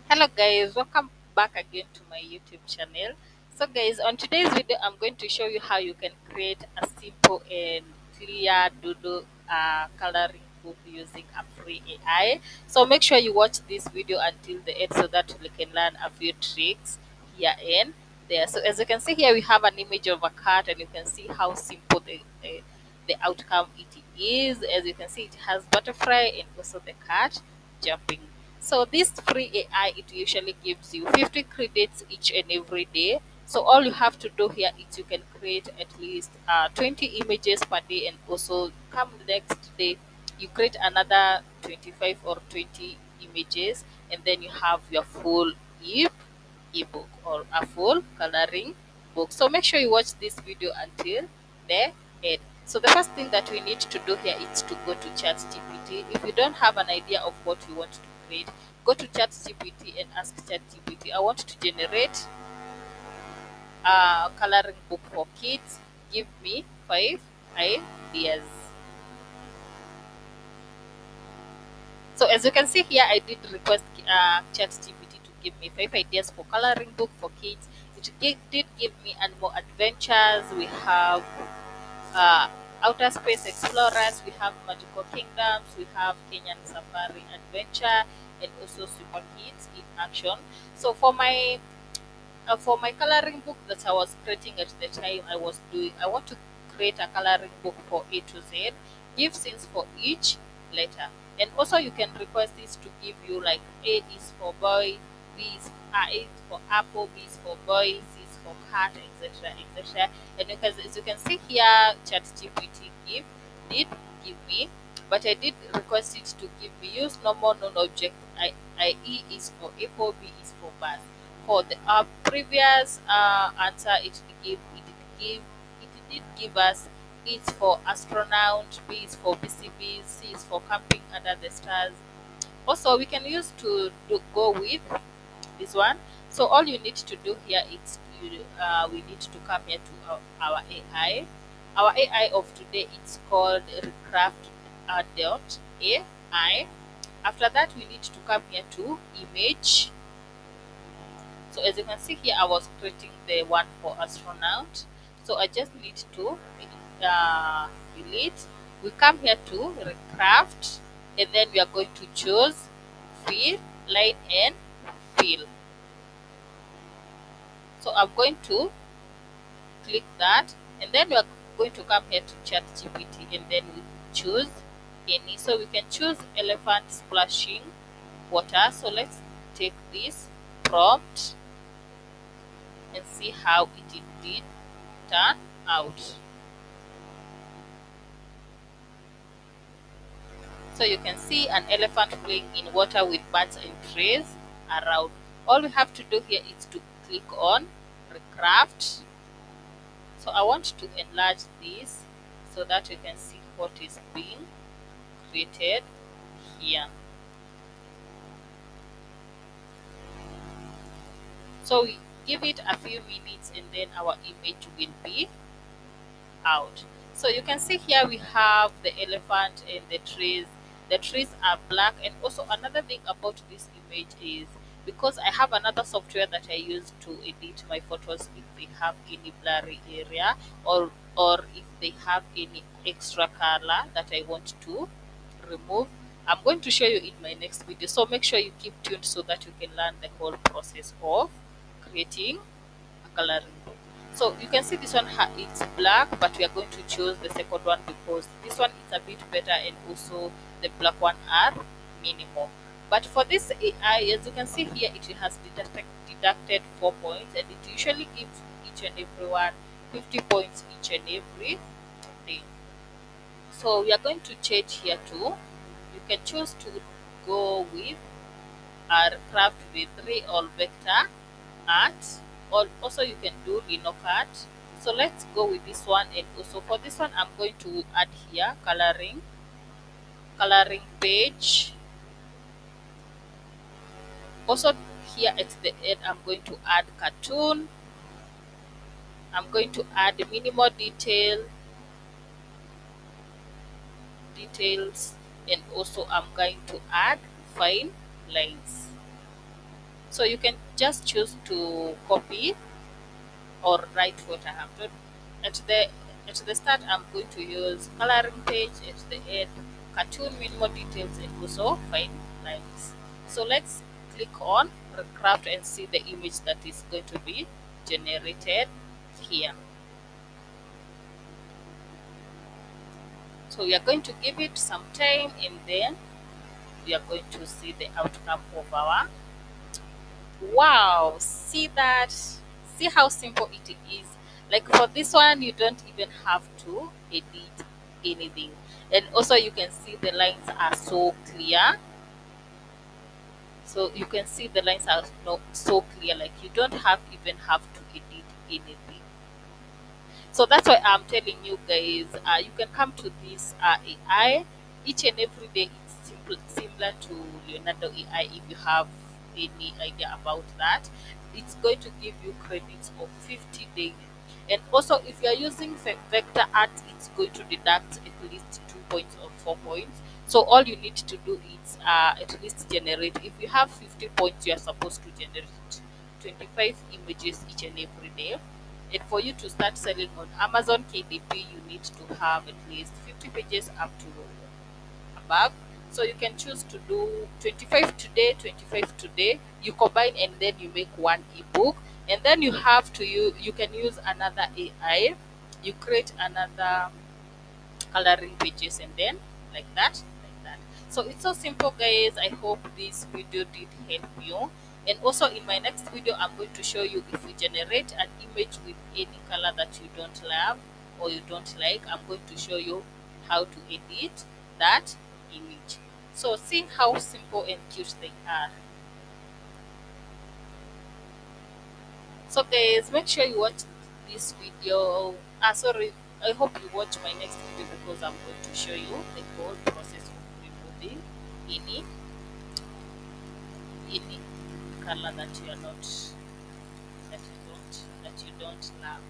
Hello guys, welcome back again to my YouTube channel. So guys, on today's video I'm going to show you how you can create a simple and clear doodle coloring book using a free AI. So make sure you watch this video until the end so that we can learn a few tricks here and there. So as you can see here, we have an image of a cat and you can see how simple the outcome it is. As you can see, it has butterfly and also the cat jumping. So this free AI, it usually gives you 50 credits each and every day. So all you have to do here is you can create at least 20 images per day, and also come the next day you create another 25 or 20 images, and then you have your full ebook or a full coloring book. So make sure you watch this video until the end. So the first thing that we need to do here is to go to ChatGPT. If you don't have an idea of what you want to create, go to ChatGPT and ask ChatGPT, I want to generate a coloring book for kids. Give me 5 ideas. So as you can see here, I did request ChatGPT to give me 5 ideas for coloring book for kids. Did give me animal adventures. We have uh, outer space explorers. We have magical kingdoms. We have Kenyan safari adventure, and also super kids in action. So for my coloring book that I was creating at the time, I want to create a coloring book for A to Z, give scenes for each letter. And also you can request this to give you like A is for boy, A is for apple, B is for boy, C is for cat, etc. etc. And as you can see here, ChatGPT did give me, but I did request it to give me use normal non-object. I is for apple, B is for bus. For the previous answer, it did give us it's for astronaut, B is for BCB, C is for camping under the stars. Also, we can use go with this one. So all you need to do here is we need to come here to our AI. Our AI of today is called Recraft dot AI. After that, we need to come here to image. So as you can see here, I was creating the one for astronaut. So I just need to delete. We come here to recraft, and then we are going to choose fill, line, and fill. So I'm going to click that, and then we are going to come here to chat GPT, and then we choose any. So we can choose elephant splashing water. So let's take this prompt and see how it did turn out. So you can see an elephant playing in water with birds and trees around. All we have to do here is to click on recraft. So I want to enlarge this so that you can see what is being created here. So we give it a few minutes and then our image will be out. So you can see here we have the elephant and the trees. The trees are black, and also another thing about this image is because I have another software that I use to edit my photos if they have any blurry area, or if they have any extra color that I want to remove. I'm going to show you in my next video, so make sure you keep tuned so that you can learn the whole process of creating a coloring book. So you can see this one it's black, but we are going to choose the second one because this one is a bit better, and also the black one are minimal. But for this AI, as you can see here, it has deducted 4 points, and it usually gives each and every one 50 points each and every day. So we are going to change here to, you can choose to go with our craft with 3 all vector art, or also you can do art. So let's go with this one, and also for this one I'm going to add here coloring page. Also here at the end I'm going to add cartoon. I'm going to add minimal details, and also I'm going to add fine lines. So you can just choose to copy or write what I have done. At the start, I'm going to use coloring page. At the end, cartoon with more details and also fine lines. So let's click on recraft and see the image that is going to be generated here. So we are going to give it some time and then we are going to see the outcome of our. Wow, see that? See how simple it is. Like for this one, you don't even have to edit anything. And also you can see the lines are so clear. So you can see the lines are no, so clear, like you don't have even have to edit anything. So that's why I'm telling you guys, you can come to this AI each and every day. It's similar to Leonardo AI. If you have any idea about that, it's going to give you credits of 50 daily. And also, if you are using vector art, it's going to deduct at least 2 points or 4 points. So all you need to do is at least generate. If you have 50 points, you are supposed to generate 25 images each and every day. And for you to start selling on Amazon KDP, you need to have at least 50 pages up to above. So you can choose to do 25 today, 25 today. You combine and then you make one ebook. And then you have to you can use another AI. You create another coloring pages and then like that. So it's so simple, guys. I hope this video did help you. And also in my next video, I'm going to show you if you generate an image with any color that you don't love or you don't like. I'm going to show you how to edit that image. So see how simple and cute they are. So guys, make sure you watch this video. Sorry, I hope you watch my next video because I'm going to show you the whole process of removing any color that you are not that you don't love.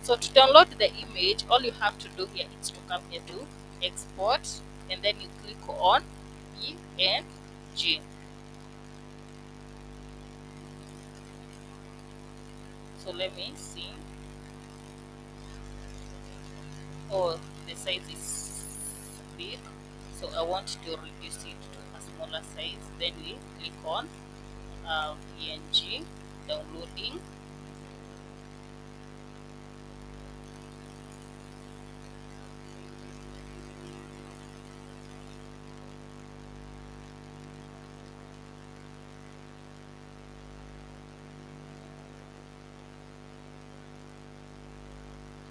So to download the image, all you have to do here is to come here to export and then you click on PNG. So let me see. Oh, the size is big, so I want to reduce it to a smaller size. Then we click on PNG downloading.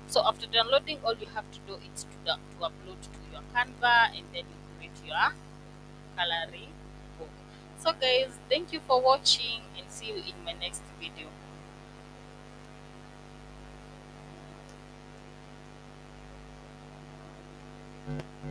So after downloading, all you have to do is to upload to your Canva and then you create your coloring book. So guys, thank you for watching and see you in my next video.